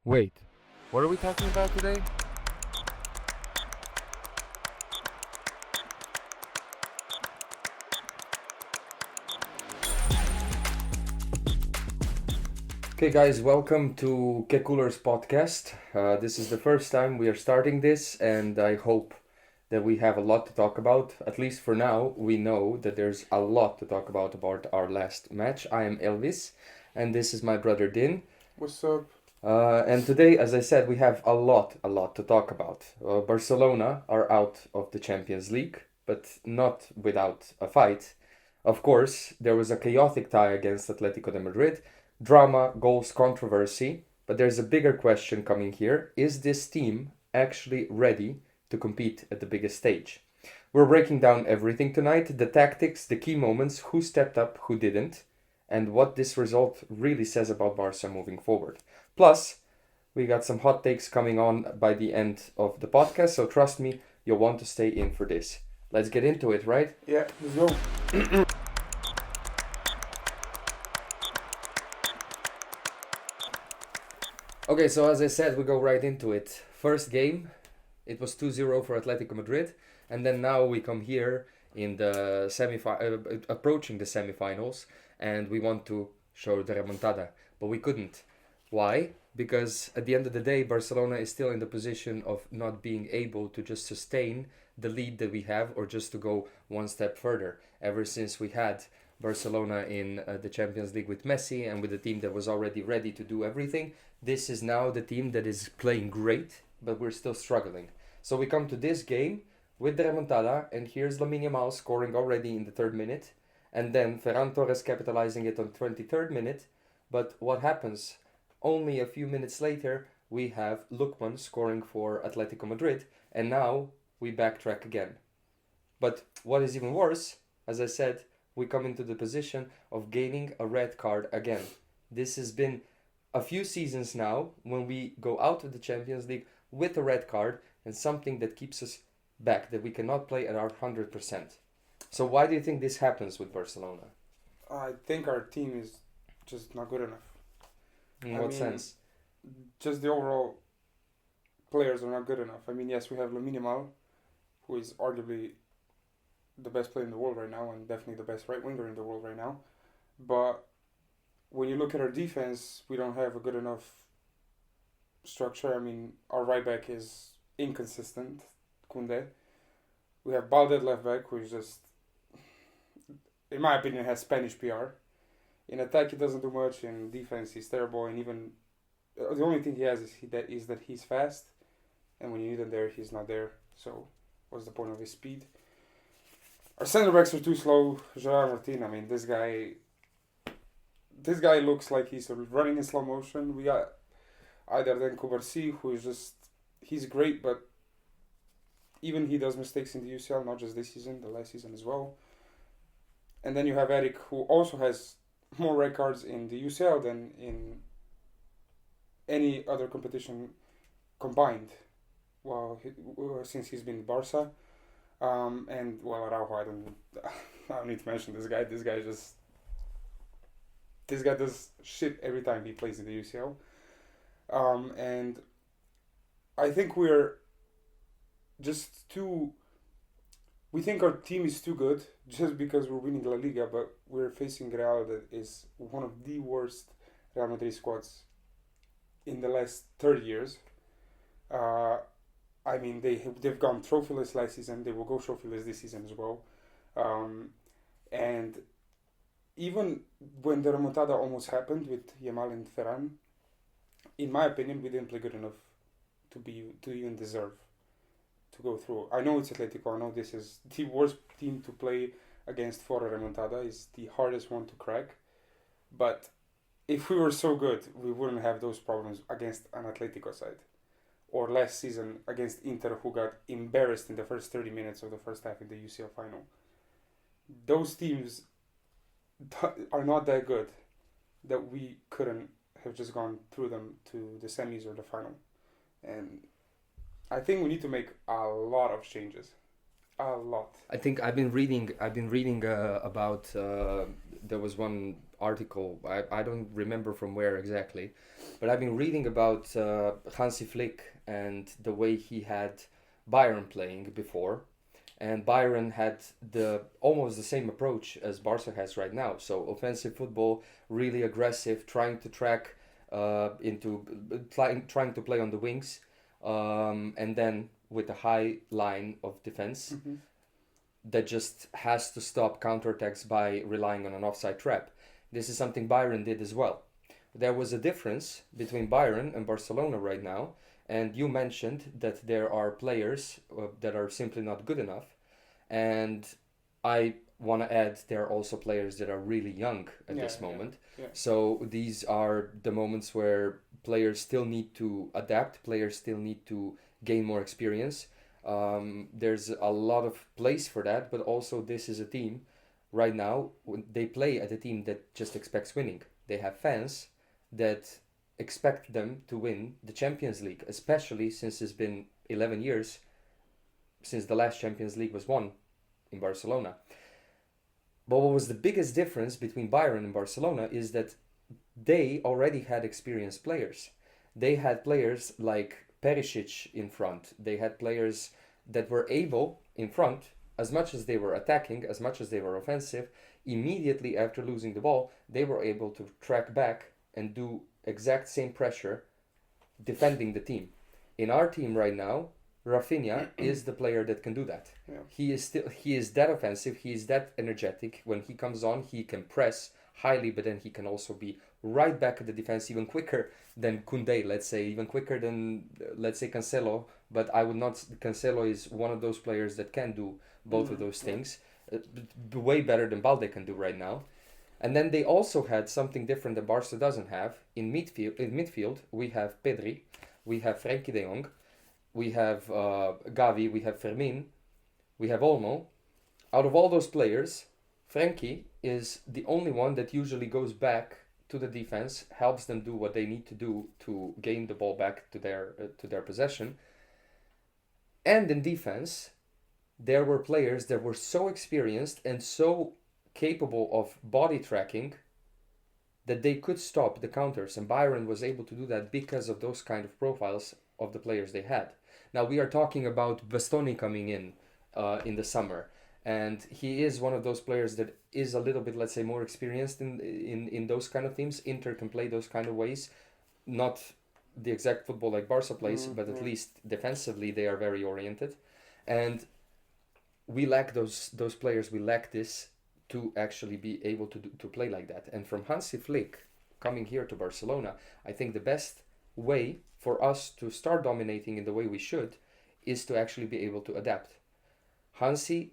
Wait, what are we talking about today? Okay, guys, welcome to Culers Podcast. This is the first time we are starting this, and I hope that we have a lot to talk about. At least for now, we know that there's a lot to talk about our last match. I am Elvis, and this is my brother Din. What's up? And today, as I said, we have a lot to talk about. Barcelona are out of the Champions League, but not without a fight. Of course, there was a chaotic tie against Atletico de Madrid, drama, goals, controversy, but there's a bigger question coming here. Is this team actually ready to compete at the biggest stage? We're breaking down everything tonight, the tactics, the key moments, who stepped up, who didn't, and what this result really says about Barca moving forward. Plus, we got some hot takes coming on by the end of the podcast, so trust me, you'll want to stay in for this. Let's get into it, right? Yeah, let's go. Okay, so as I said, we go right into it. First game, it was 2-0 for Atletico Madrid, and then now we come here in the approaching the semifinals, and we want to show the remontada, but we couldn't. Why? Because at the end of the day, Barcelona is still in the position of not being able to just sustain the lead that we have or just to go one step further. Ever since we had Barcelona in the Champions League with Messi and with a team that was already ready to do everything, this is now the team that is playing great, but we're still struggling. So we come to this game with the remontada, and here's Lamine Yamal scoring already in the 3rd minute, and then Ferran Torres capitalizing it on 23rd minute. But what happens? Only a few minutes later, we have Lookman scoring for Atletico Madrid, and now we backtrack again. But what is even worse, as I said, we come into the position of gaining a red card again. This has been a few seasons now when we go out of the Champions League with a red card and something that keeps us back, that we cannot play at our 100%. So why do you think this happens with Barcelona? I think our team is just not good enough. In I what mean, sense? Just the overall players are not good enough. I mean, yes, we have Lamine Yamal, who is arguably the best player in the world right now and definitely the best right winger in the world right now. But when you look at our defense, we don't have a good enough structure. I mean, our right back is inconsistent, Kunde. We have Balde at left back, who is just, in my opinion, has Spanish PR. In attack, he doesn't do much. In defense, he's terrible. And even the only thing he has is that he's fast, and when you need him there, he's not there. So, what's the point of his speed? Our center backs are too slow. Gerard Martin, I mean, this guy looks like he's running in slow motion. We got either then Kubarsi, who is just, he's great, but even he does mistakes in the UCL, not just this season, the last season as well. And then you have Eric, who also has more red cards in the UCL than in any other competition combined. Well, since he's been in Barca, and well, Araujo, I don't need to mention this guy. This guy does shit every time he plays in the UCL, and I think we're just too. We think our team is too good just because we're winning La Liga, but we're facing Real that is one of the worst Real Madrid squads in the last 30 years. I mean, they've gone trophyless last season. They will go trophyless this season as well. And even when the remontada almost happened with Yamal and Ferran, in my opinion, we didn't play good enough to even deserve to go through. I know it's Atletico. I know this is the worst team to play against for a remontada. It's the hardest one to crack. But if we were so good, we wouldn't have those problems against an Atletico side. Or last season against Inter, who got embarrassed in the first 30 minutes of the first half in the UCL final. Those teams are not that good that we couldn't have just gone through them to the semis or the final. And I think we need to make a lot of changes. A lot. I think I've been reading about there was one article, I don't remember from where exactly, but I've been reading about Hansi Flick and the way he had Bayern playing before, and Bayern had the almost the same approach as Barca has right now. So offensive football, really aggressive, trying to track trying to play on the wings, and then with a high line of defense that just has to stop counterattacks by relying on an offside trap. This is something Bayern did as well. There was a difference between Bayern and Barcelona right now, and you mentioned that there are players that are simply not good enough, and I want to add there are also players that are really young at this moment. Yeah. So these are the moments where players still need to adapt, players still need to gain more experience. There's a lot of place for that, but also this is a team right now, they play at a team that just expects winning. They have fans that expect them to win the Champions League, especially since it's been 11 years since the last Champions League was won in Barcelona. But what was the biggest difference between Bayern and Barcelona is that they already had experienced players. They had players like Perisic in front. They had players that were able, in front, as much as they were attacking, as much as they were offensive, immediately after losing the ball, they were able to track back and do exact same pressure defending the team. In our team right now, Rafinha is the player that can do that. Yeah. He is that offensive, he is that energetic. When he comes on, he can press highly, but then he can also be right back at the defense even quicker than Koundé, let's say, even quicker than, let's say, Cancelo. But I would not, Cancelo is one of those players that can do both of those things, way better than Balde can do right now. And then they also had something different that Barca doesn't have. In midfield, we have Pedri, we have Frenkie de Jong, we have Gavi, we have Fermin, we have Olmo. Out of all those players, Frenkie is the only one that usually goes back to the defense, helps them do what they need to do to gain the ball back to their possession. And in defense, there were players that were so experienced and so capable of body tracking that they could stop the counters, and Bayern was able to do that because of those kind of profiles of the players they had. Now we are talking about Bastoni coming in the summer, and he is one of those players that is a little bit, let's say, more experienced in those kind of teams. Inter can play those kind of ways, not the exact football like Barca plays, but at least defensively they are very oriented, and we lack those players. We lack this to actually be able to play like that. And from Hansi Flick coming here to Barcelona, I think the best way for us to start dominating in the way we should is to actually be able to adapt. Hansi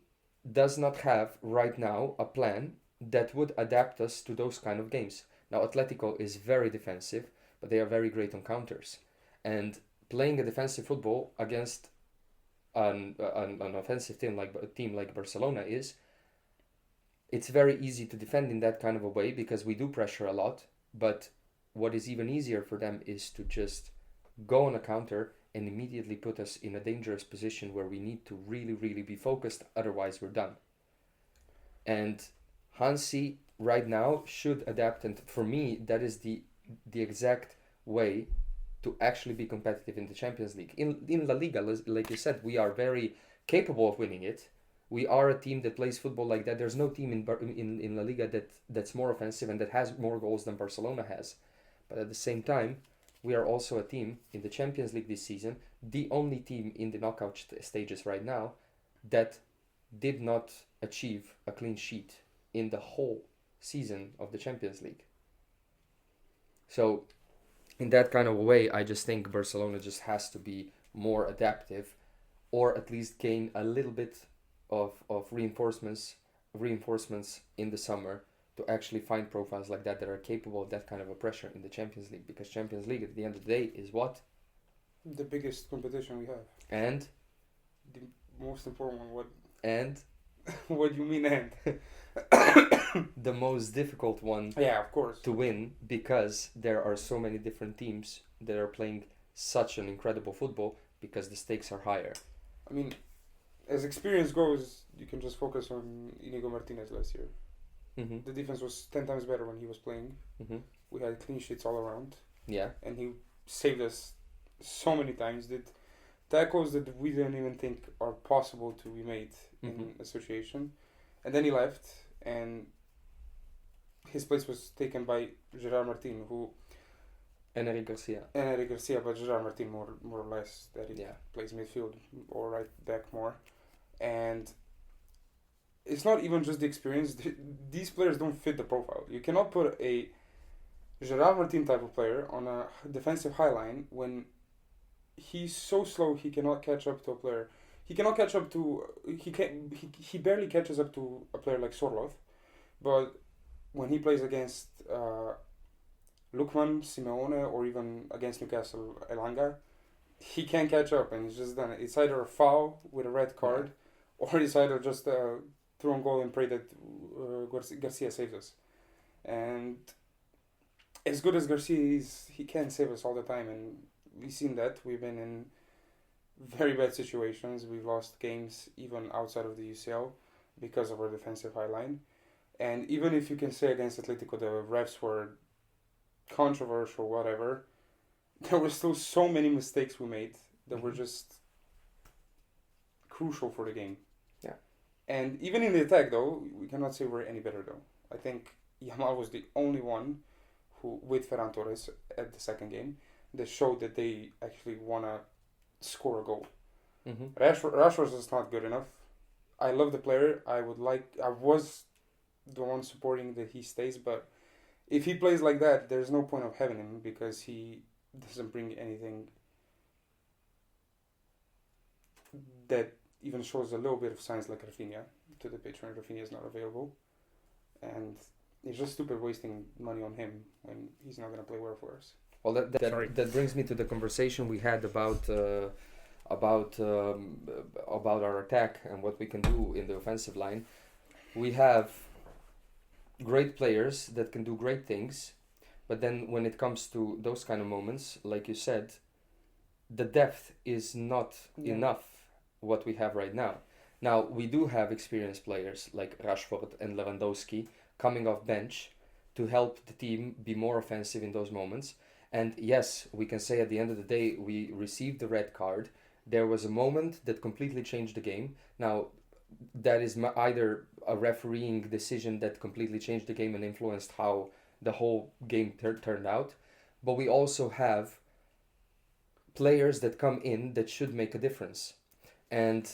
does not have right now a plan that would adapt us to those kind of games. Now Atletico is very defensive, but they are very great on counters. And playing a defensive football against an offensive team like Barcelona it's very easy to defend in that kind of a way because we do pressure a lot. But what is even easier for them is to just go on a counter and immediately put us in a dangerous position where we need to really, really be focused. Otherwise, we're done. And Hansi right now should adapt. And for me, that is the exact way to actually be competitive in the Champions League. In La Liga, like you said, we are very capable of winning it. We are a team that plays football like that. There's no team in La Liga that's more offensive and that has more goals than Barcelona has. But at the same time, we are also a team in the Champions League this season, the only team in the knockout stages right now that did not achieve a clean sheet in the whole season of the Champions League. So in that kind of a way, I just think Barcelona just has to be more adaptive, or at least gain a little bit of reinforcements in the summer to actually find profiles like that are capable of that kind of a pressure in the Champions League. Because Champions League, at the end of the day, is what? The biggest competition we have. And? The most important one. What? And? What do you mean and? The most difficult one. Yeah, of course. To win, because there are so many different teams that are playing such an incredible football because the stakes are higher. I mean, as experience goes, you can just focus on Inigo Martinez last year. Mm-hmm. The defense was 10 times better when he was playing. Mm-hmm. We had clean sheets all around. Yeah. And he saved us so many times. Did tackles that we didn't even think are possible to be made in association. And then he left, and his place was taken by Gerard Martin, who... And Eric Garcia. But Gerard Martin more or less, that he plays midfield or right back more. And it's not even just the experience. These players don't fit the profile. You cannot put a Gerard Martin type of player on a defensive high line when he's so slow he cannot catch up to a player. He cannot catch up to... He barely catches up to a player like Sorloth. But when he plays against Lukman, Simeone, or even against Newcastle, Elanga, he can't catch up, and he's just done it. It's either a foul with a red card, or it's either just throw on goal and pray that Garcia saves us. And as good as Garcia is, he can't save us all the time, and we've seen that. We've been in very bad situations. We've lost games even outside of the UCL because of our defensive high line. And even if you can say against Atletico the refs were controversial, whatever, there were still so many mistakes we made that were just crucial for the game. Yeah. And even in the attack, though, we cannot say we're any better, though. I think Yamal was the only one who, with Ferran Torres at the second game, that showed that they actually want to score a goal. Mm-hmm. Rashford is not good enough. I love the player. I was the one supporting that he stays, but if he plays like that, there's no point of having him because he doesn't bring anything that even shows a little bit of signs like Rafinha to the pitch when Rafinha is not available. And it's just stupid wasting money on him when he's not going to play well for us. Well, that brings me to the conversation we had about our attack and what we can do in the offensive line. We have great players that can do great things, but then when it comes to those kind of moments, like you said, the depth is not enough what we have right now. Now, we do have experienced players like Rashford and Lewandowski coming off bench to help the team be more offensive in those moments. And yes, we can say at the end of the day, we received the red card. There was a moment that completely changed the game. Now, that is either a refereeing decision that completely changed the game and influenced how the whole game turned out. But we also have players that come in that should make a difference. And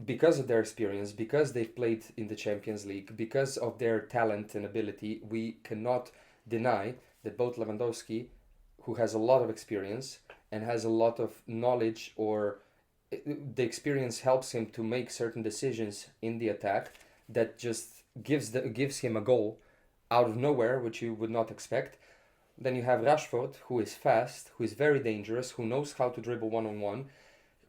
because of their experience, because they've played in the Champions League, because of their talent and ability, we cannot deny that both Lewandowski, who has a lot of experience and has a lot of knowledge, or the experience helps him to make certain decisions in the attack that just gives him a goal out of nowhere, which you would not expect. Then you have Rashford, who is fast, who is very dangerous, who knows how to dribble one-on-one,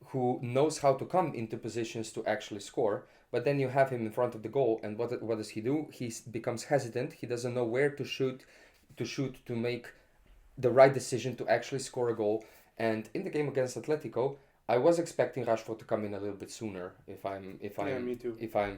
who knows how to come into positions to actually score. But then you have him in front of the goal, and what does he do? He becomes hesitant. He doesn't know where to shoot, to make the right decision to actually score a goal. And in the game against Atletico, I was expecting Rashford to come in a little bit sooner, if I'm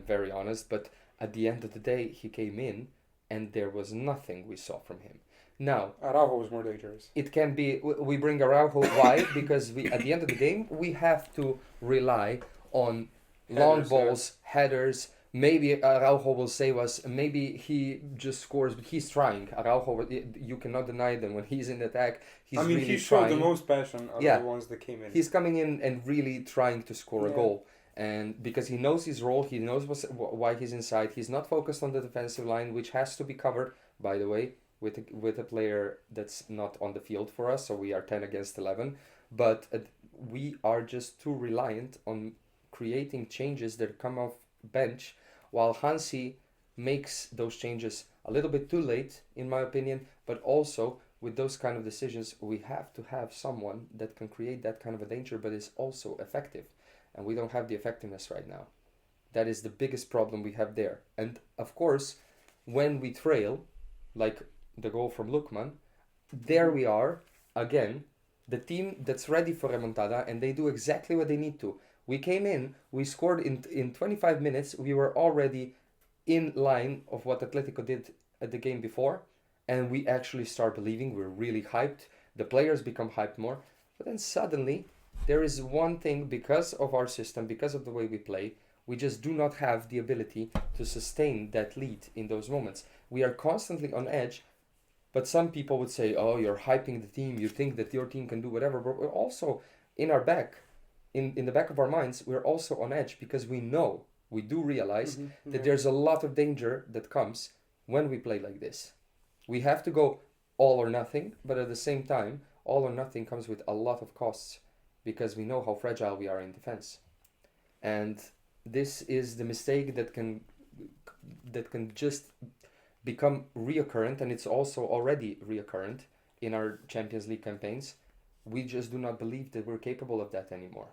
very honest. But at the end of the day, he came in, and there was nothing we saw from him. Now, Araujo was more dangerous. It can be, we bring Araujo. Why? Because at the end of the game, we have to rely on long balls, headers. Maybe Araujo will save us. Maybe he just scores, but he's trying. Araujo, you cannot deny that when he's in attack, he's really trying. He showed the most passion of the ones that came in. He's coming in and really trying to score a goal. And because he knows his role, he knows why he's inside. He's not focused on the defensive line, which has to be covered, by the way, with a player that's not on the field for us. So we are 10 against 11. But we are just too reliant on creating changes that come off bench, while Hansi makes those changes a little bit too late, in my opinion. But also, with those kind of decisions, we have to have someone that can create that kind of a danger, but is also effective. And we don't have the effectiveness right now. That is the biggest problem we have there. And of course, when we trail, like the goal from Lukman, there we are, again, the team that's ready for remontada, and they do exactly what they need to. We came in, we scored in 25 minutes, we were already in line of what Atletico did at the game before, and we actually start believing, we're really hyped, the players become hyped more, but then suddenly there is one thing, because of our system, because of the way we play, we just do not have the ability to sustain that lead in those moments. We are constantly on edge, but some people would say, oh, you're hyping the team, you think that your team can do whatever, but we're also in our back, in the back of our minds, we're also on edge because we do realize that there's a lot of danger that comes when we play like this. We have to go all or nothing, but at the same time, all or nothing comes with a lot of costs because we know how fragile we are in defense. And this is the mistake that can just become reoccurrent, and it's also already reoccurrent in our Champions League campaigns. We just do not believe that we're capable of that anymore.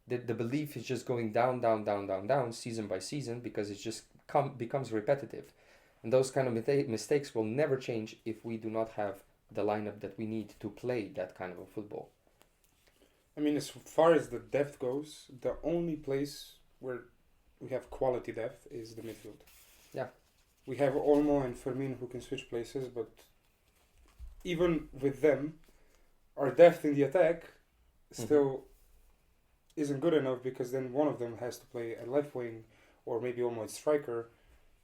The belief is just going down, season by season, because it just becomes repetitive. And those kind of mistakes will never change if we do not have the lineup that we need to play that kind of a football. I mean, as far as the depth goes, the only place where we have quality depth is the midfield. Yeah. We have Olmo and Fermin who can switch places, but even with them, our depth in the attack still isn't good enough, because then one of them has to play at left wing or maybe Olmo at striker,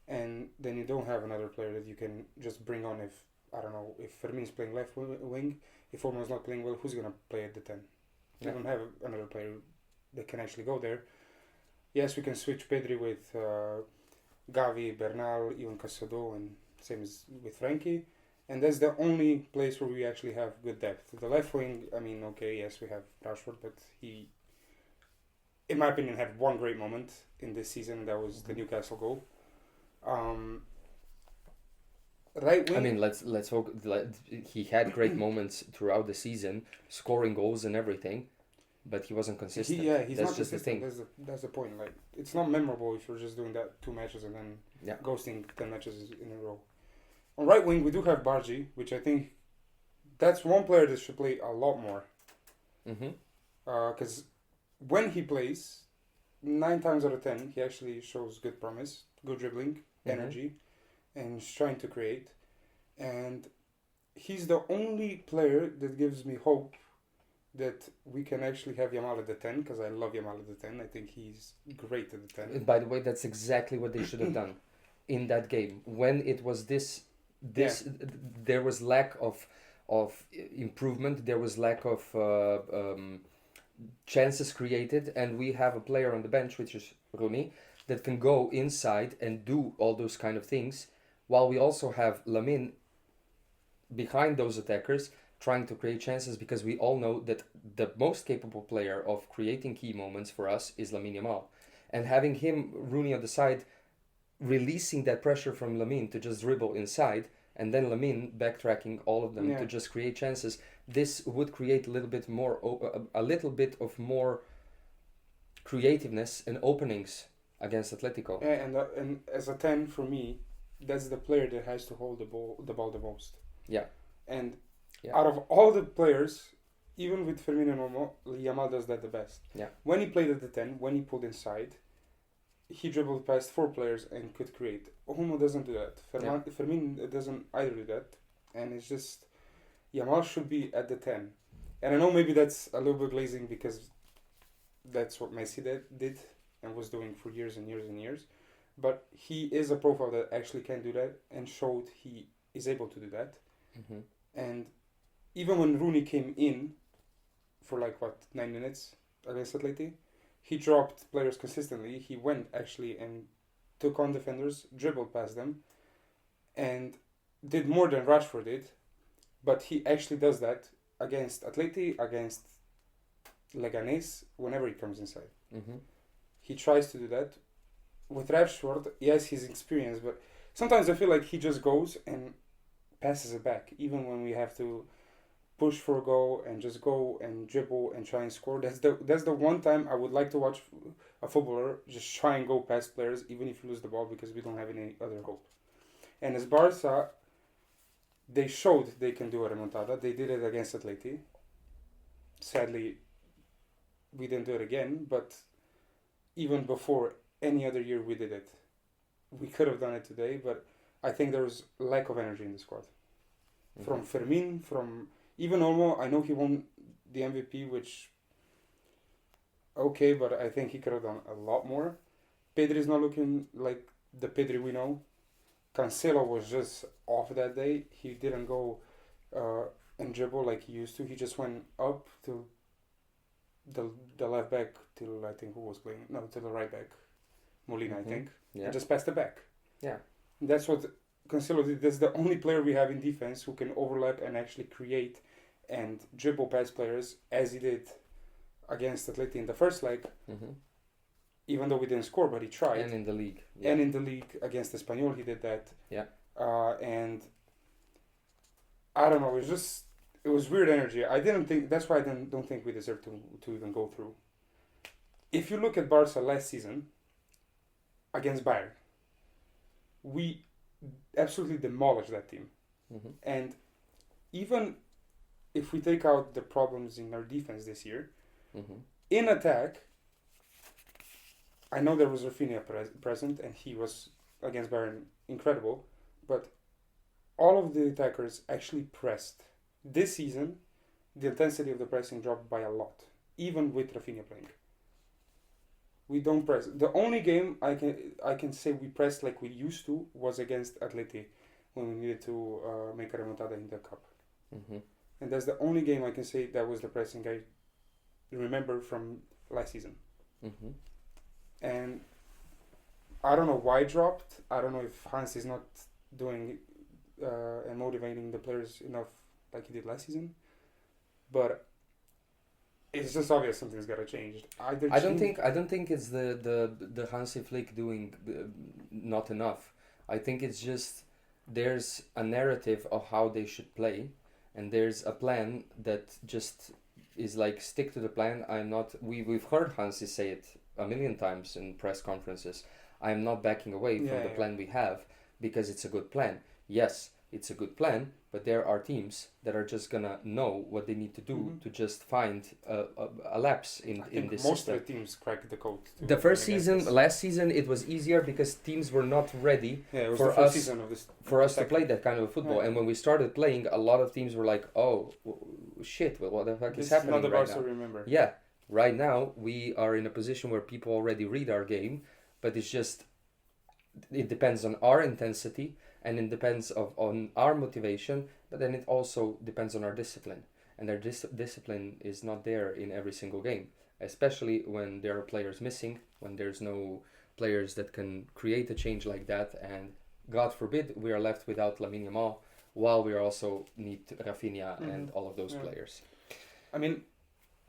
and then you don't have another player that you can just bring on if, I don't know, if Fermin's playing left wing, if Olmo's not playing well, who's going to play at the 10? We don't have another player that can actually go there. Yes, we can switch Pedri with Gavi, Bernal, even Casado, and same as with Frankie. And that's the only place where we actually have good depth. The left wing, I mean, okay, yes, we have Rashford, but he, in my opinion, had one great moment in this season. That was the Newcastle goal. Right wing. I mean, let's hope. He had great moments throughout the season, scoring goals and everything, but he wasn't consistent. He's that's not just consistent. the thing. That's the point. Like, it's not memorable if you're just doing that 2 matches and then ghosting 10 matches in a row. On right wing, we do have Bargi, which I think that's one player that should play a lot more. Because when he plays, 9 times out of 10, he actually shows good promise, good dribbling, energy, and is trying to create. And he's the only player that gives me hope that we can actually have Yamal at the 10, because I love Yamal at the 10. I think he's great at the 10. By the way, that's exactly what they should have done in that game. When it was this there was lack of improvement, there was lack of chances created, and we have a player on the bench, which is Rooney, that can go inside and do all those kind of things, while we also have Lamine behind those attackers trying to create chances, because we all know that the most capable player of creating key moments for us is Lamine Yamal. And having him, Rooney on the side, releasing that pressure from Lamine to just dribble inside, and then Lamine backtracking all of them to just create chances, this would create a little bit of more creativeness and openings against Atletico. Yeah, and as a 10 for me, that's the player that has to hold the ball the most. Yeah. And out of all the players, even with Firmino and Olmo, Yamal does that the best. Yeah. When he played at the 10, when he pulled inside, he dribbled past 4 players and could create. Olmo doesn't do that. Firmino doesn't either do that. And it's just, Yamal should be at the 10. And I know maybe that's a little bit glazing, because that's what Messi did and was doing for years and years and years. But he is a profile that actually can do that, and showed he is able to do that. And even when Rooney came in for 9 minutes against Atleti, he dropped players consistently. He went actually and took on defenders, dribbled past them, and did more than Rashford did. But he actually does that against Atleti, against Leganés, whenever he comes inside. He tries to do that. With Rashford, yes, he's experienced, but sometimes I feel like he just goes and passes it back, even when we have to push for a goal and just go and dribble and try and score. That's the one time I would like to watch a footballer just try and go past players, even if you lose the ball, because we don't have any other hope. And as Barca, they showed they can do a remontada. They did it against Atleti. Sadly, we didn't do it again, but even before any other year we did it. We could have done it today, but I think there was lack of energy in the squad. Mhm. From Fermin, from even Olmo. I know he won the MVP, which okay, but I think he could have done a lot more. Pedri is not looking like the Pedri we know. Cancelo was just off that day. He didn't go and dribble like he used to. He just went up to the left back till I think who was playing. No, to the right back, Molina, I think. Yeah. And just passed it back. Yeah. That's what Cancelo did. That's the only player we have in defense who can overlap and actually create and dribble past players as he did against Atleti in the first leg. Mm-hmm. Even though we didn't score, but he tried. And in the league. Yeah. And in the league against Espanyol, he did that. Yeah. And I don't know. It was weird energy. I didn't think. That's why I don't think we deserve to even go through. If you look at Barca last season against Bayern, we absolutely demolished that team. Mm-hmm. And even if we take out the problems in our defense this year, Mm-hmm. in attack, I know there was Rafinha present and he was against Bayern incredible, but all of the attackers actually pressed. This season, the intensity of the pressing dropped by a lot, even with Rafinha playing. We don't press. The only game I can say we pressed like we used to was against Atleti when we needed to make a remontada in the cup. Mm-hmm. And that's the only game I can say that was the pressing I remember from last season. Mm-hmm. And I don't know why it dropped. I don't know if Hans is not doing and motivating the players enough like he did last season. But it's just obvious something's got to change. I don't think it's the Hansi Flick doing not enough. I think it's just there's a narrative of how they should play, and there's a plan that just is like stick to the plan. We've heard Hansi say it a million times in press conferences. I'm not backing away from the plan we have because it's a good plan. Yes, it's a good plan, but there are teams that are just gonna know what they need to do to just find a lapse in this most system. of the teams cracked the code. The first season, last season, it was easier because teams were not ready it was for the first us season of this for us to play that kind of football. Yeah. And when we started playing, a lot of teams were like, "Oh, shit! Well, what the heck This is happening not the right Barca now?" we remember. Yeah, right now we are in a position where people already read our game, but it's just it depends on our intensity and it depends on our motivation, but then it also depends on our discipline. And our discipline is not there in every single game, especially when there are players missing, when there's no players that can create a change like that, and God forbid we are left without Lamine Yamal, while we also need Rafinha and all of those players. I mean,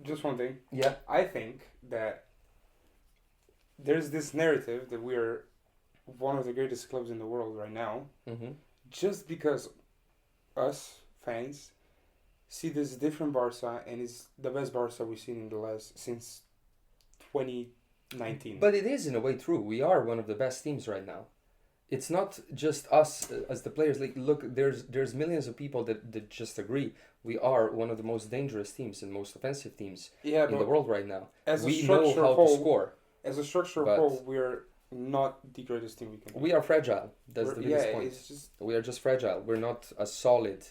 just one thing. Yeah. I think that there's this narrative that we're one of the greatest clubs in the world right now, just because us fans see this different Barca and it's the best Barca we've seen since 2019. But it is in a way true. We are one of the best teams right now. It's not just us as the players. Like, look, there's millions of people that just agree. We are one of the most dangerous teams and most offensive teams in the world right now. We know how to score. As a structural whole, we're not the greatest team we can be. We are fragile. That's the biggest point. It's just, we are just fragile. We're not a solid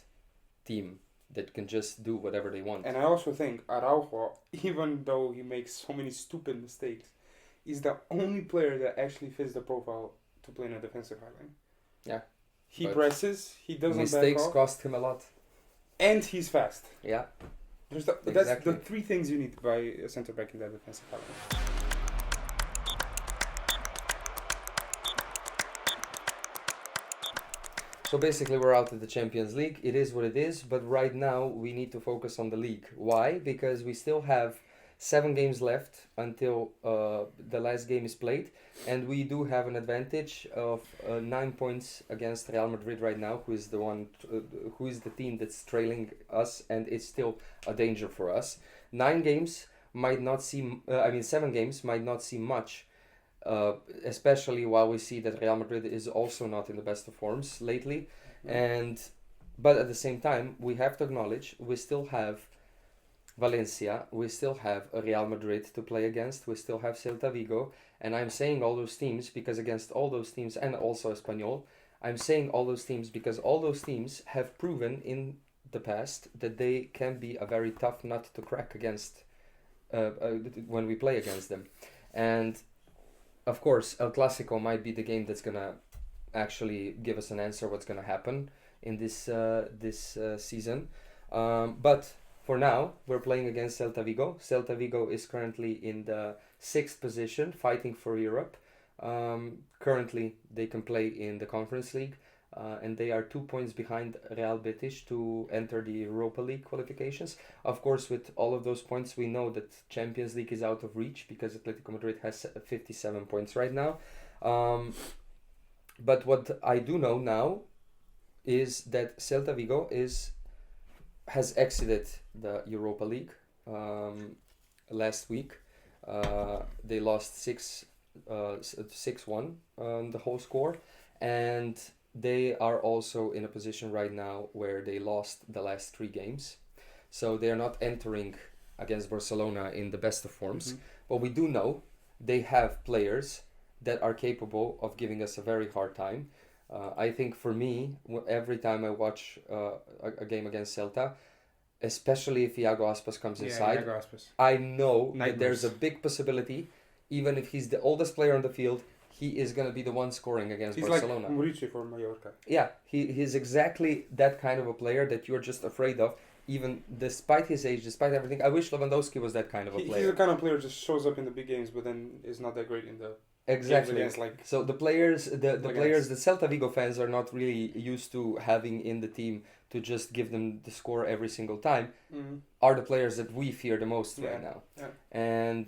team that can just do whatever they want. And I also think Araujo, even though he makes so many stupid mistakes, is the only player that actually fits the profile to play in a defensive line. Yeah. He presses, he doesn't mistakes back off, cost him a lot. and he's fast. Yeah. That's the three things you need by a centre back in that defensive line. So basically we're out of the Champions League. It is what it is, but right now we need to focus on the league. Why? Because we still have 7 games left until the last game is played, and we do have an advantage of 9 points against Real Madrid right now, who is the team that's trailing us, and it's still a danger for us. 7 games might not seem much. Especially while we see that Real Madrid is also not in the best of forms lately, but at the same time we have to acknowledge we still have Valencia, we still have a Real Madrid to play against, we still have Celta Vigo, and I'm saying all those teams because against all those teams, and also Espanyol, I'm saying all those teams because all those teams have proven in the past that they can be a very tough nut to crack against when we play against them. And of course, El Clasico might be the game that's gonna actually give us an answer what's gonna happen in this season. But for now, we're playing against Celta Vigo. Celta Vigo is currently in the 6th position, fighting for Europe. Currently, they can play in the Conference League, and they are 2 points behind Real Betis to enter the Europa League qualifications. Of course, with all of those points, we know that Champions League is out of reach because Atletico Madrid has 57 points right now. But what I do know now is that Celta Vigo has exited the Europa League last week. They lost 6-1 the whole score, and they are also in a position right now where they lost the last 3 games, so they are not entering against Barcelona in the best of forms. But we do know they have players that are capable of giving us a very hard time. I think for me, every time I watch a game against Celta, especially if Iago Aspas comes inside, Iago Aspas. I know Nightmares. that there's a big possibility, even if he's the oldest player on the field, he is going to be the one scoring against Barcelona. He's like Murici for Mallorca. Yeah, he's exactly that kind of a player that you're just afraid of, even despite his age, despite everything. I wish Lewandowski was that kind of a player. He's the kind of player who just shows up in the big games, but then is not that great in the exactly. games against, so the players, the players, the Celta Vigo fans are not really used to having in the team to just give them the score every single time. Are the players that we fear the most right now. And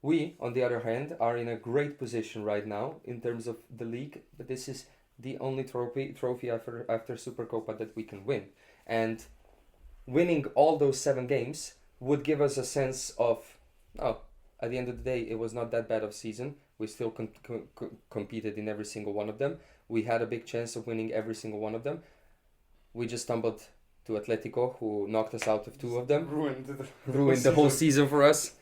we, on the other hand, are in a great position right now in terms of the league, but this is the only trophy after Supercopa that we can win. And winning all those 7 games would give us a sense of, at the end of the day, it was not that bad of a season. We still competed in every single one of them. We had a big chance of winning every single one of them. We just stumbled to Atletico, who knocked us out of 2 of them. Ruined the whole season for us,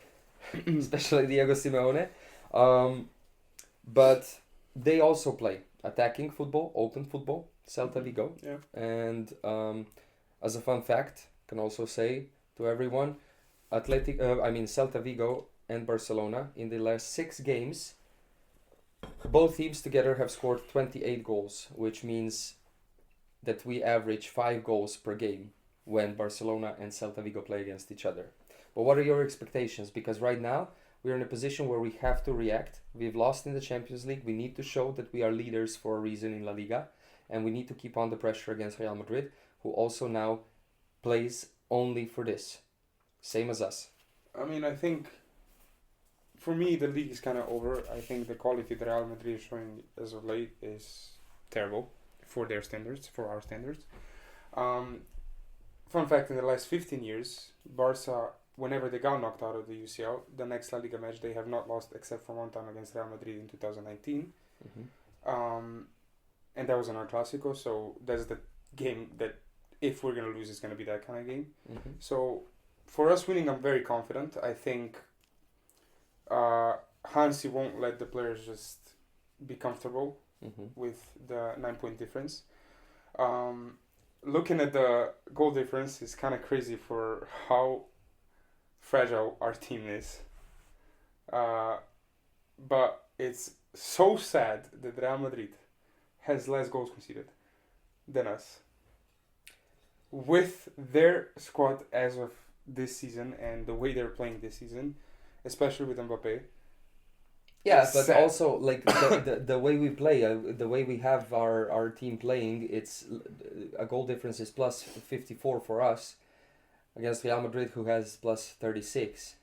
especially Diego Simeone. But they also play attacking football, open football, Celta Vigo. Yeah. And as a fun fact, can also say to everyone, Celta Vigo and Barcelona in the last 6 games, both teams together have scored 28 goals, which means that we average 5 goals per game when Barcelona and Celta Vigo play against each other. But what are your expectations? Because right now we're in a position where we have to react. We've lost in the Champions League. We need to show that we are leaders for a reason in La Liga, and we need to keep on the pressure against Real Madrid, who also now plays only for this, same as us. I mean, I think for me the league is kind of over. I think the quality that Real Madrid is showing as of late is terrible for their standards, for our standards. Fun fact, in the last 15 years, Barca, whenever they got knocked out of the UCL, the next La Liga match they have not lost except for one time against Real Madrid in 2019. And that was an Clásico, so that's the game that if we're going to lose, it's going to be that kind of game. So for us winning, I'm very confident. I think Hansi won't let the players just be comfortable with the 9-point difference. Looking at the goal difference is kind of crazy for how fragile our team is. But it's so sad that Real Madrid has less goals conceded than us. With their squad as of this season and the way they're playing this season, especially with Mbappe. Yeah, but sad. Also like the way we play, the way we have our team playing, it's a goal difference is plus 54 for us against Real Madrid, who has plus 36,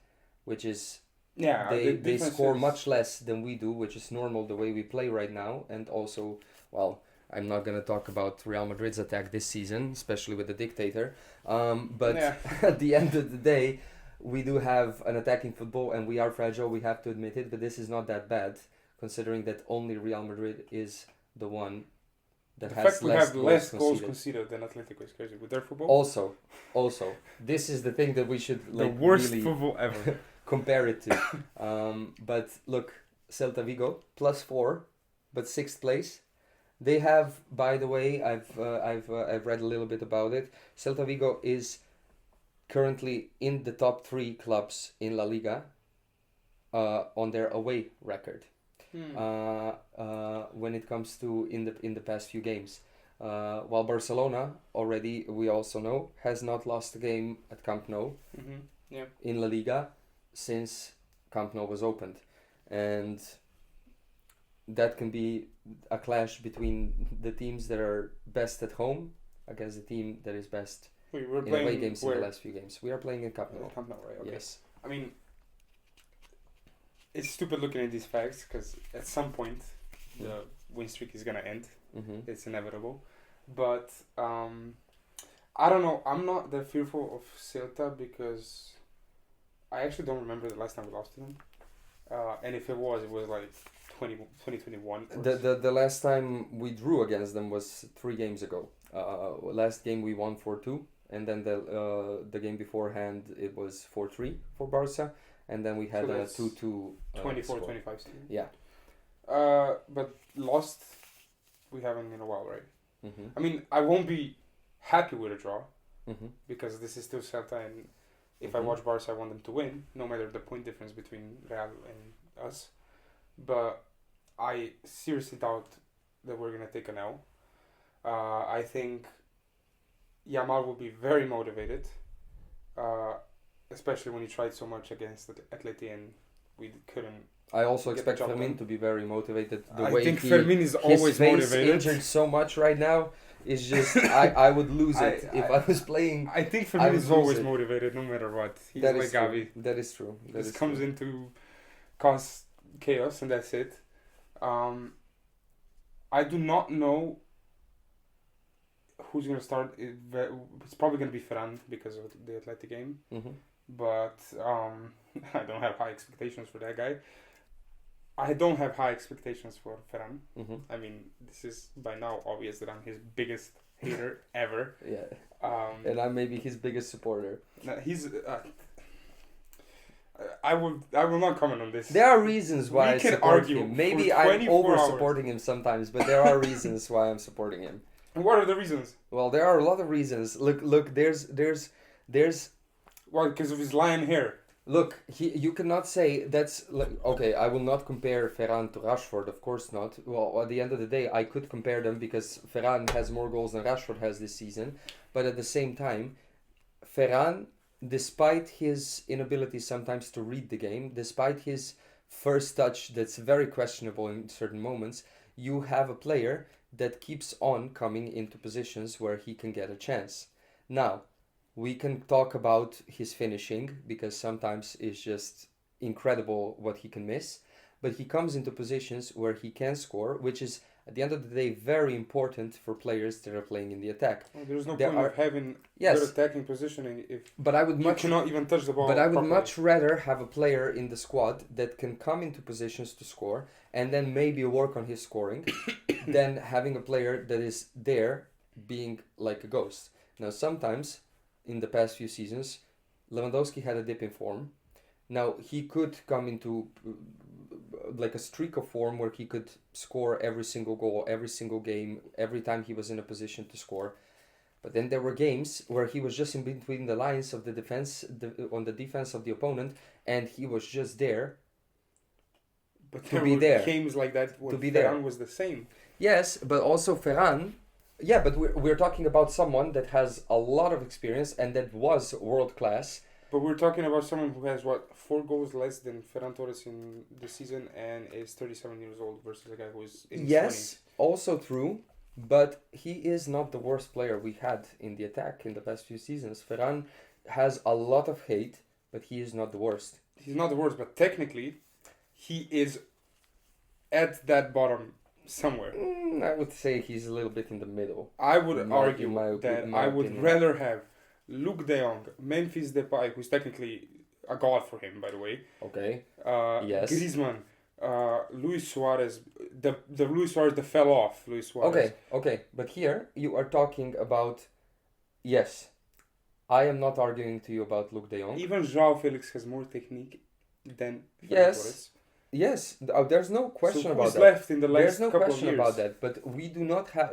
which is they score much less than we do, which is normal the way we play right now. And also, well, I'm not gonna talk about Real Madrid's attack this season, especially with the dictator. But at the end of the day, we do have an attacking football and we are fragile, we have to admit it, but this is not that bad considering that only Real Madrid is the one that The has fact we have less goals conceded. conceded than Atletico is crazy. With their football, Also, this is the thing that we should the like worst really football ever. compare it to. But look, Celta Vigo +4, but 6th place. They have, by the way, I've read a little bit about it. Celta Vigo is currently in the top 3 clubs in La Liga on their away record. When it comes to in the past few games, while Barcelona already, we also know, has not lost a game at Camp Nou in La Liga since Camp Nou was opened, and that can be a clash between the teams that are best at home against the team that is best We were in playing away games where? in the last few games. We are playing in Camp Nou. Camp Nou, right? Okay. Yes. I mean, it's stupid looking at these facts because at some point the win streak is gonna end. Mm-hmm. It's inevitable. But I don't know. I'm not that fearful of Celta because I actually don't remember the last time we lost to them. And if it was like 2021. The last time we drew against them was 3 games ago. Last game we won 4-2, and then the game beforehand it was 4-3 for Barca, and then we had So a that's 2-2 24-25 score. season. Yeah. But lost we haven't in a while, right? Mm-hmm. I mean, I won't be happy with a draw Mm-hmm. because this is still Celta, and if Mhm. I watch Barca, I want them to win, no matter the point difference between Real and us. But I seriously doubt that we're gonna take an L. I think Yamal will be very motivated, especially when he tried so much against Atleti and we couldn't. I also Get the expect job Fermin done. to be very motivated. The I way think he, Fermin is his always face motivated. injured so much right now is just I would lose it if I was playing. I think I Fermin would is lose always it. motivated, no matter what. He's That like is true. Gavi. That is true. That Just is comes true. in to cause chaos and that's it. I do not know who's gonna start. It's probably gonna be Ferran because of the Athletic game, Mm-hmm. but I don't have high expectations for that guy. I don't have high expectations for Ferran. Mm-hmm. I mean, this is by now obvious that I'm his biggest hater ever. Yeah. And And I'm maybe his biggest supporter. he's. I will not comment on this. There are reasons why We I can support argue him. Maybe for I'm 24 over hours. supporting him sometimes, but there are reasons why I'm supporting him. And what are the reasons? Well, there are a lot of reasons. Look. There's. Well, because of his lion hair. Look, you cannot say that's like, okay. I will not compare Ferran to Rashford, of course not. Well, at the end of the day, I could compare them because Ferran has more goals than Rashford has this season. But at the same time, Ferran, despite his inability sometimes to read the game, despite his first touch that's very questionable in certain moments, you have a player that keeps on coming into positions where he can get a chance. Now, we can talk about his finishing because sometimes it's just incredible what he can miss. But he comes into positions where he can score, which is at the end of the day very important for players that are playing in the attack. Well, there's no There point are- of having Yes. good attacking positioning if But I would you much cannot even touch the ball. But I would properly. much rather have a player in the squad that can come into positions to score and then maybe work on his scoring than having a player that is there being like a ghost. Now, sometimes in the past few seasons, Lewandowski had a dip in form. Now, he could come into like a streak of form where he could score every single goal, every single game, every time he was in a position to score. But then there were games where he was just in between the lines of the defense, on the defense of the opponent, and he was just there. But to there be were there. games like that when To be there. Ferran was the same. Yes, but also Ferran. Yeah, but we're talking about someone that has a lot of experience and that was world class. But we're talking about someone who has 4 goals less than Ferran Torres in the season and is 37 years old versus a guy who is in his Yes, also true, but he is not the worst player we had in the attack in the past few seasons. Ferran has a lot of hate, but he is not the worst. 20s. He's not the worst, but technically, he is at that bottom somewhere. I would say he's a little bit in the middle. I would in argue my that I would opinion. rather have Luke De Jong, Memphis Depay, who's technically a god for him, by the way. Okay. Uh, Yes. Griezmann, Luis Suarez, the Luis Suarez that fell off. Luis Suarez. Okay. But here you are talking about, yes, I am not arguing to you about Luke de Jong. Even João Felix has more technique than Ferran Yes. Torres. Yes, there's no question about who's that. left in the last There's no couple question of years? about that. But we do not have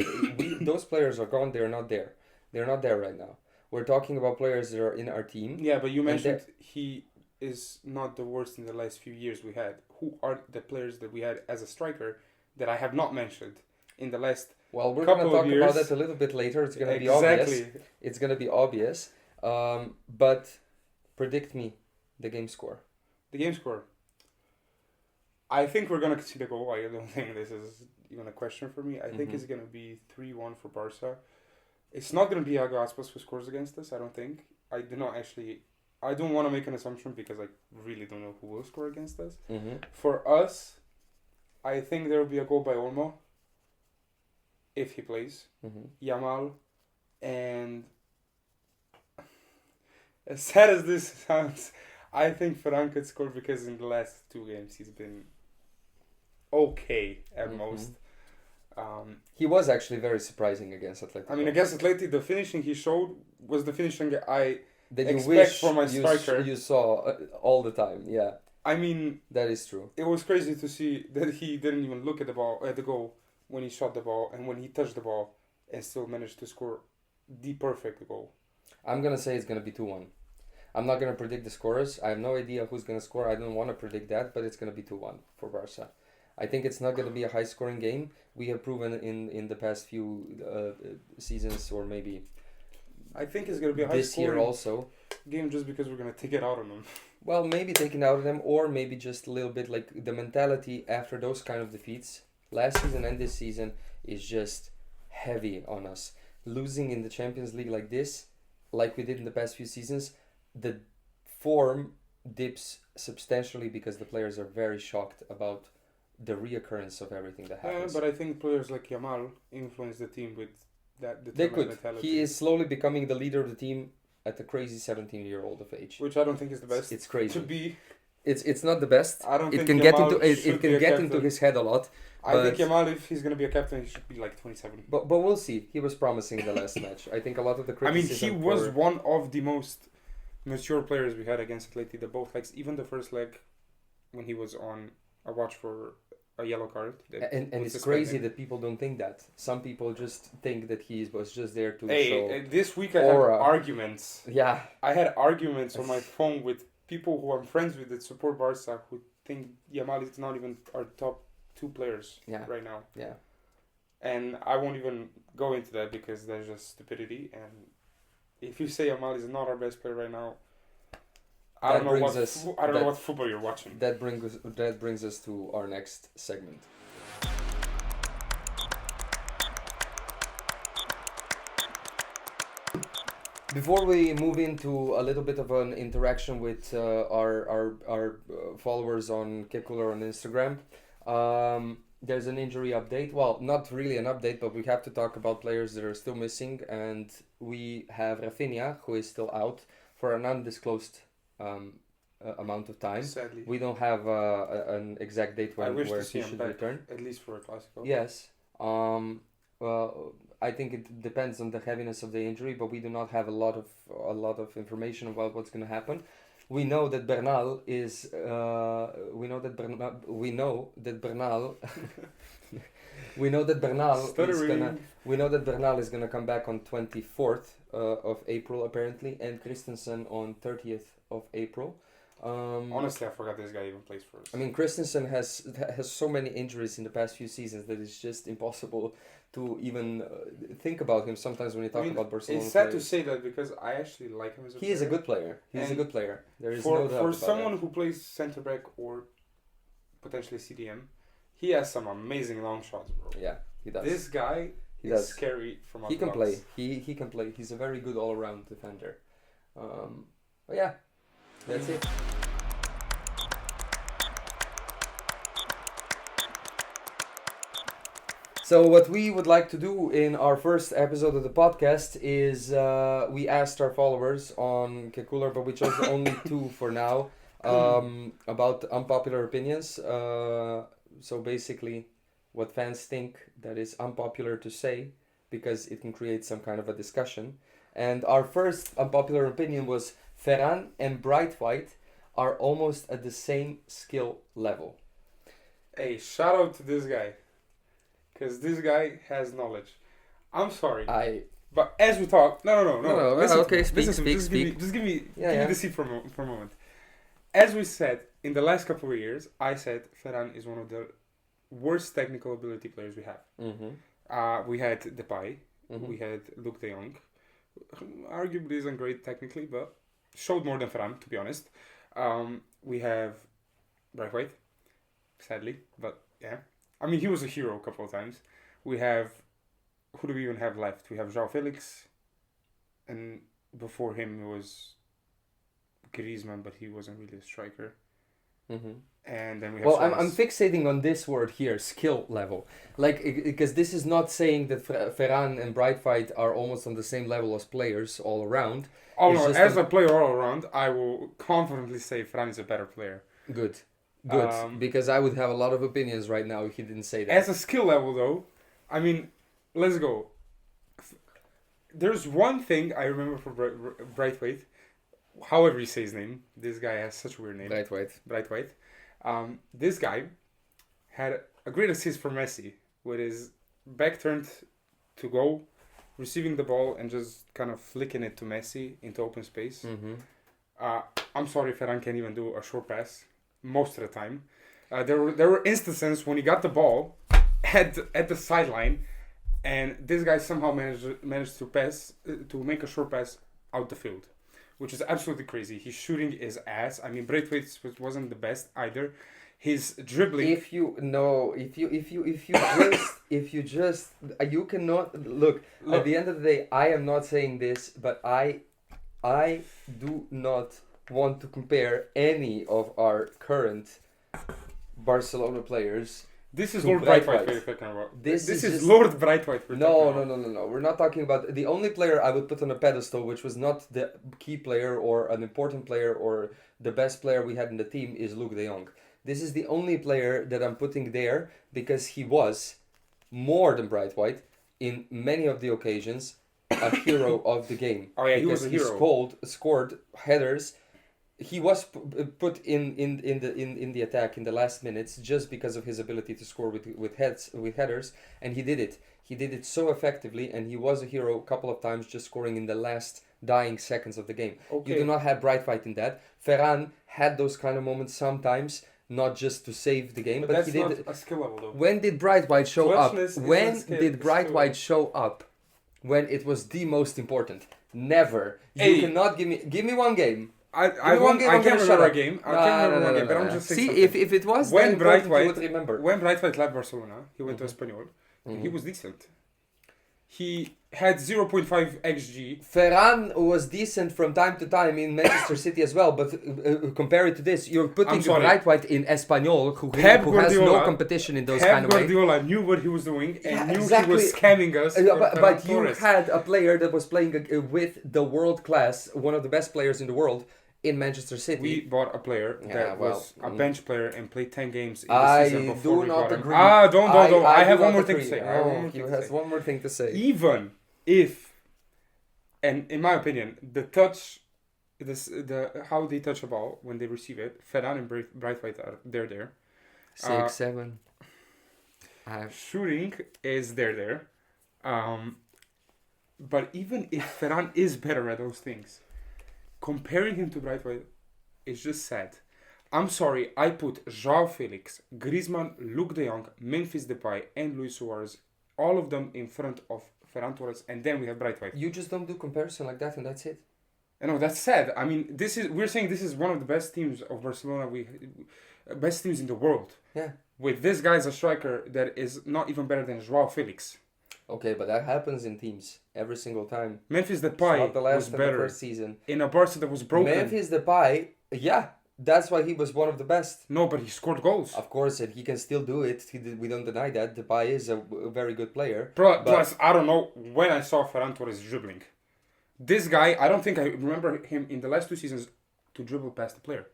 those players are gone. They're not there. They're not there right now. We're talking about players that are in our team. Yeah, but you mentioned he is not the worst in the last few years we had. Who are the players that we had as a striker that I have not mentioned in the last Well, we're going to couple of talk years? about that a little bit later. It's going to be Exactly. obvious. It's going to be obvious. But predict me the game score. The game score. I think we're going to concede a goal. I don't think this is even a question for me. I think it's going to be 3-1 for Barca. It's not going to be Iago Aspas who scores against us, I don't think. I don't want to make an assumption because I really don't know who will score against us. For us, I think there will be a goal by Olmo if he plays. Yamal, and as sad as this sounds, I think Ferran could score because in the last 2 games he's been okay at most. He was actually very surprising against Atletico. I mean, against Atleti, the finishing he showed was the finishing I that you expect wish for my striker. you saw all the time. Yeah, I mean, that is true. it was crazy to see that he didn't even look at the goal when he shot the ball and when he touched the ball and still managed to score the perfect goal. I'm gonna say it's gonna be 2-1. I'm not gonna predict the scorers. I have no idea who's gonna score. I don't want to predict that, but it's gonna be 2-1 for Barca. I think it's not going to be a high-scoring game. We have proven in the past few seasons, or maybe I think it's going to be a this year high-scoring also. game just because we're going to take it out on them. Well, maybe taking out of them, or maybe just a little bit like the mentality after those kind of defeats. Last season and this season is just heavy on us. Losing in the Champions League like this, like we did in the past few seasons, the form dips substantially because the players are very shocked about the reoccurrence of everything that happens. Yeah, but I think players like Yamal influence the team with that They could. mentality. He is slowly becoming the leader of the team at a crazy 17-year-old of age. Which I don't think is the best. It's crazy. To be. It's not the best. I don't it think can Yamal get into it should can be a get captain. into his head a lot. I think Yamal, if he's going to be a captain, he should be like 27. But we'll see. He was promising the last match. I think a lot of the criticism. I mean, he was one of the most mature players we had against Atleti. The both legs, even the first leg, when he was on a watch for a yellow card. And it's crazy that people don't think that. Some people just think that he was just there to show. This week I had arguments. Yeah. I had arguments on my phone with people who I'm friends with that support Barca who think Yamal is not even our top 2 players right now. Yeah. And I won't even go into that because there's just stupidity. And if you say Yamal is not our best player right now, I don't know what football you're watching. That brings us to our next segment. Before we move into a little bit of an interaction with our followers on Culer on Instagram, there's an injury update. Well, not really an update, but we have to talk about players that are still missing, and we have Rafinha, who is still out for an undisclosed amount of time. Sadly. We don't have an exact date where he should return. At least for a Clasico. Yes. Well, I think it depends on the heaviness of the injury, but we do not have a lot of information about what's going to happen. We know that Bernal is. We know that Bernal. We know that Bernal. We know that Bernal is gonna come back on 24th of April apparently, and Christensen on 30th of April. Honestly, I forgot this guy even plays for us. I mean, Christensen has so many injuries in the past few seasons that it's just impossible to even think about him sometimes when you talk about Barcelona. It's sad to say that because I actually like him as a player. He is a good player. He's a good player. There is no doubt about for someone that. who plays centre back or potentially CDM, he has some amazing long shots, bro. Yeah, he does. This guy is scary from He can play. He can play. He's a very good all-around defender. But yeah, that's it. So what we would like to do in our first episode of the podcast is we asked our followers on Culer, but we chose only 2 for now. About unpopular opinions. So basically, what fans think that is unpopular to say because it can create some kind of a discussion. And our first unpopular opinion was Ferran and Brightwhite are almost at the same skill level. Hey, shout out to this guy. Because this guy has knowledge. I'm sorry. But as we talk... No. Listen, okay, speak. Just give me the seat for a moment. As we said, in the last couple of years, I said Ferran is one of the worst technical ability players we have. Mm-hmm. We had Depay. Mm-hmm. We had Luke de Jong. Arguably isn't great technically, but showed more than Ferran, to be honest. We have Braithwaite, sadly, but yeah. I mean, he was a hero a couple of times. We have... Who do we even have left? We have João Felix. And before him, it was Griezmann, but he wasn't really a striker. Mm-hmm. And then we have... Well, I'm fixating on this word here, skill level. Like, because this is not saying that Ferran and Brightwhite are almost on the same level as players all around. Oh no, as a player all around, I will confidently say Ferran is a better player. Good. Because I would have a lot of opinions right now if he didn't say that. As a skill level, though, I mean, let's go. There's one thing I remember for Brightwhite, however you say his name. This guy has such a weird name. Brightwhite. This guy had a great assist for Messi with his back turned to goal, receiving the ball and just kind of flicking it to Messi into open space. Mm-hmm. I'm sorry, Ferran can't even do a short pass most of the time. There were instances when he got the ball at the sideline, and this guy somehow managed to make a short pass out the field, which is absolutely crazy. His shooting is ass. I mean, Braithwaite wasn't the best either. His dribbling. You cannot look. At the end of the day, I am not saying this, but I do not want to compare any of our current Barcelona players. This is Lord Brightwhite we're talking about. This is Lord Brightwhite we're talking about. No. We're not talking about... The only player I would put on a pedestal, which was not the key player or an important player or the best player we had in the team, is Luke de Jong. This is the only player that I'm putting there because he was, more than Brightwhite, in many of the occasions, a hero of the game. Oh yeah, he was a hero. He scored headers. He was put in the attack in the last minutes just because of his ability to score with headers, and he did it. He did it so effectively, and he was a hero a couple of times, just scoring in the last dying seconds of the game. Okay. You do not have Brightwhite in that. Ferran had those kind of moments sometimes, not just to save the game, but that's he did. Not a skill level though. When did Brightwhite show up? When did Brightwhite show up? When it was the most important. Never. You cannot give me one game. I can't remember a game. But I'm just saying. See, if it was when Brightwhite, you would remember. When Brightwhite left Barcelona, he went to Espanyol. And he was decent. He had 0.5 xG. Ferran was decent from time to time in Manchester City as well, but compare it to this. You're putting Brightwhite in Espanyol, who has no competition in those kind of ways. Pep Guardiola knew what he was doing and knew he was scamming us. But you had a player that was playing with the world class, one of the best players in the world, in Manchester City. We bought a player that was a bench player and played 10 games in the season before we got him. Agree. Don't. I have one more thing to say. He has one more thing to say. Even if, and in my opinion, the touch, how they touch a ball when they receive it, Ferran and Brightwhite are there. 6, 7. Shooting is there. But even if Ferran is better at those things, comparing him to Brightwhite is just sad. I'm sorry, I put João Felix, Griezmann, Luke de Jong, Memphis Depay, and Luis Suarez, all of them in front of Ferran Torres, and then we have Brightwhite. You just don't do comparison like that, and that's it. No, that's sad. I mean, we're saying this is one of the best teams of Barcelona. Best teams in the world. Yeah. With this guy as a striker that is not even better than João Felix. Okay, but that happens in teams every single time. Memphis Depay was better the first season. In a Barca that was broken. Memphis Depay, yeah, that's why he was one of the best. No, but he scored goals. Of course, and he can still do it. We don't deny that. Depay is a very good player. Plus, I don't know when I saw Ferran Torres dribbling. This guy, I don't think I remember him in the last 2 seasons to dribble past the player.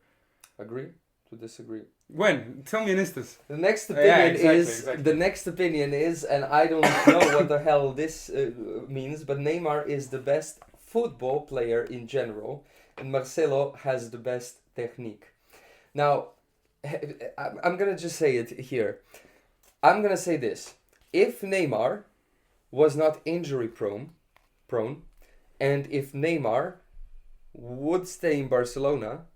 Agree to disagree. When? Tell me an instance. The next Yeah, opinion exactly. the next opinion is, and I don't know what the hell this means, but Neymar is the best football player in general, and Marcelo has the best technique. Now, I'm gonna just say it here. I'm gonna say this: if Neymar was not injury prone, and if Neymar would stay in Barcelona,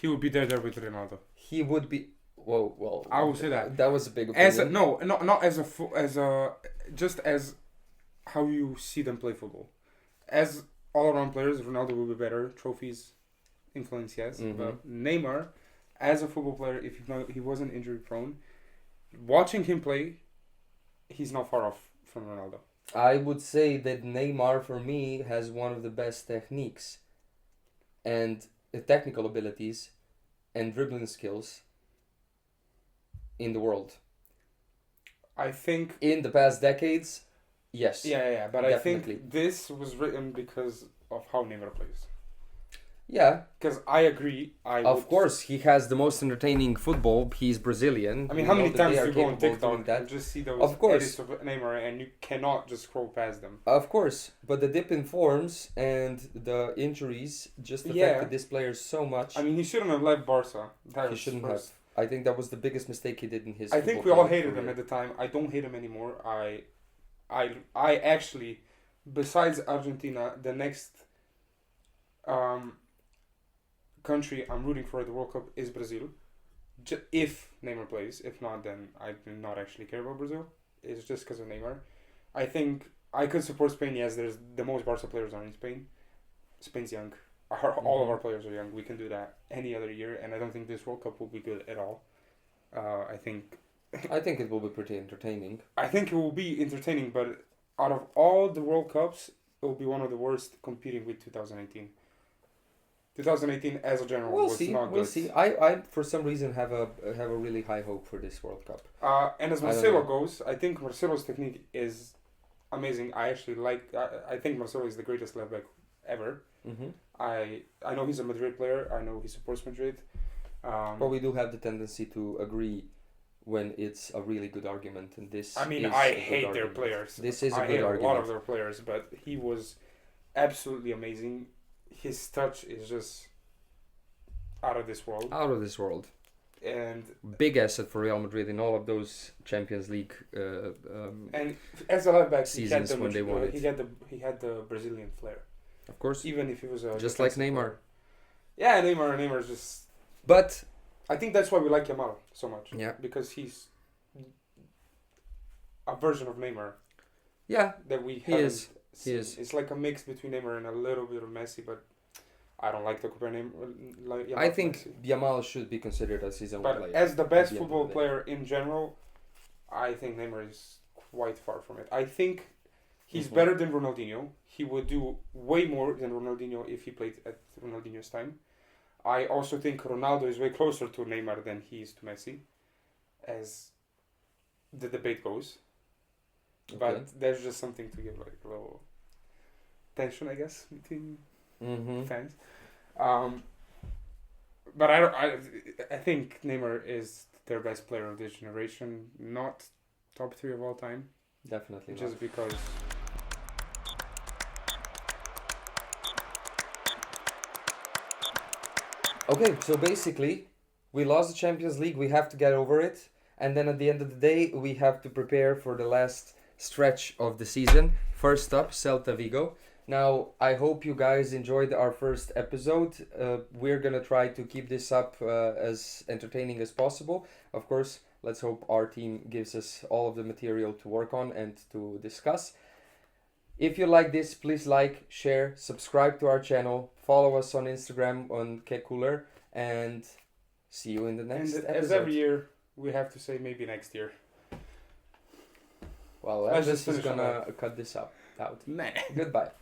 He would be there with Ronaldo. he would be. Well, I will say that. That was a big opinion. Not as just as how you see them play football. As all around players, Ronaldo will be better. Trophies, influence, yes. Mhm. But Neymar, as a football player, if he wasn't injury prone, watching him play, he's not far off from Ronaldo. I would say that Neymar, for me, has one of the best techniques and technical abilities and dribbling skills in the world. I think. In the past decades, yes. Yeah. But definitely. I think this was written because of how Neymar plays. Yeah. Because I agree. Of course, he has the most entertaining football. He's Brazilian. I mean, how many times do you go on capable of doing TikTok that? and just see those Of course. edits of Neymar and you cannot just scroll past them? Of course, but the dip in forms and the injuries just affected this player so much. I mean, he shouldn't have left Barca. He shouldn't have. I think that was the biggest mistake he did in his. I think we all hated him at the time. I don't hate him anymore. I actually, besides Argentina, the next country I'm rooting for at the World Cup is Brazil. If Neymar plays. If not, then I do not actually care about Brazil. It's just because of Neymar. I think I could support Spain. Yes, there's the most Barca players are in Spain. Spain's young. All of our players are young. We can do that any other year, and I don't think this World Cup will be good at all. I think it will be pretty entertaining. I think it will be entertaining, but out of all the World Cups, it will be one of the worst, competing with 2018. 2018 as a general was not good. We'll see. I for some reason have a really high hope for this World Cup. And as Marcelo goes, I think Marcelo's technique is amazing. I actually I think Marcelo is the greatest left back ever. Mm-hmm. I know he's a Madrid player. I know he supports Madrid. But we do have the tendency to agree when it's a really good argument, and this. I mean, is I a good hate their argument. players. This is a I good hate argument. a lot of their players, but he was absolutely amazing. His touch is just out of this world. Out of this world. And big asset for Real Madrid in all of those Champions League. And as a left back, seasons when they won it. He had the Brazilian flair. Of course. Even if he was a just like Neymar. Player. Yeah, Neymar's just. But I think that's why we like Yamal so much. Yeah. Because he's a version of Neymar. Yeah. That we he haven't is. seen. He is. It's like a mix between Neymar and a little bit of Messi, but I don't like to compare Yamal. I think Yamal should be considered as his own player. But as the best football player in general, I think Neymar is quite far from it. I think he's better than Ronaldinho. He would do way more than Ronaldinho if he played at Ronaldinho's time. I also think Ronaldo is way closer to Neymar than he is to Messi, as the debate goes. Okay. But there's just something to give like a little tension, I guess, between fans. But I think Neymar is their best player of this generation, not top 3 of all time. Definitely just not. Because. Okay, so basically, we lost the Champions League. We have to get over it, and then at the end of the day, we have to prepare for the last stretch of the season. First up, Celta Vigo. Now, I hope you guys enjoyed our first episode. We're gonna try to keep this up as entertaining as possible. Of course, let's hope our team gives us all of the material to work on and to discuss. If you like this, please like, share, subscribe to our channel, follow us on Instagram on Culer, and see you in the next episode. As every year, we have to say maybe next year. Well, Elvis is gonna cut this out. Nah. Goodbye.